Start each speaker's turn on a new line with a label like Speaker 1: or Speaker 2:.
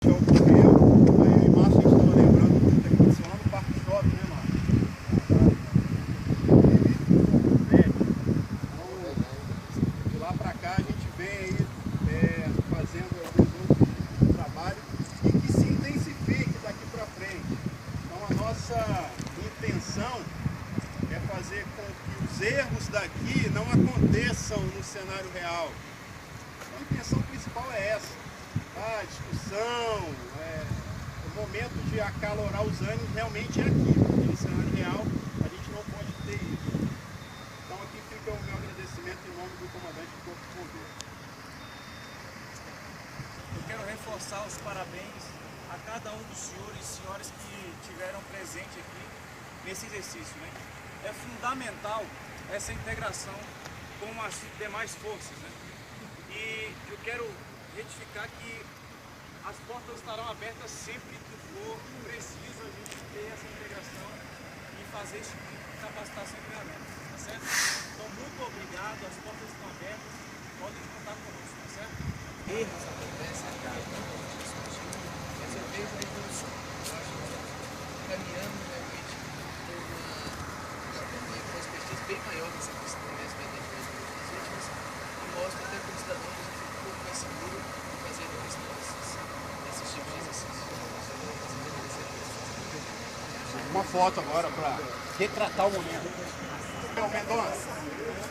Speaker 1: já ocorreu. Aí em março a gente estava lembrando do que aconteceu lá no Parque Shopping, né, Márcio? Então, de lá para cá a gente vem aí fazendo alguns outros tipos de trabalho e que se intensifique daqui para frente. Então a nossa intenção é fazer com que os erros daqui não aconteçam no cenário real. Então, a intenção principal é essa, tá? A discussão, o momento de acalorar os ânimos realmente é aqui, porque no cenário real a gente não pode ter isso. Então aqui fica o meu agradecimento em nome do comandante do Corpo de Bombeiros.
Speaker 2: Eu quero reforçar os parabéns a cada um dos senhores e senhoras que tiveram presente aqui nesse exercício, né? É fundamental essa integração com as demais forças, né? E eu quero retificar que as portas estarão abertas sempre que for preciso a gente ter essa integração e fazer esse tipo de capacitação e treinamento, tá certo? Então, muito obrigado, as portas estão abertas, podem contar conosco, tá certo?
Speaker 3: Erros acontecem a cada discutir, mas eu vejo a evolução. Eu acho que caminhando realmente com uma perspectiva bem maior nessa questão mesmo das últimas e mostra até para o cidadão que a gente fica um pouco mais seguro fazendo esses tipos de exercícios.
Speaker 1: Uma foto agora para retratar o momento. Mendonça.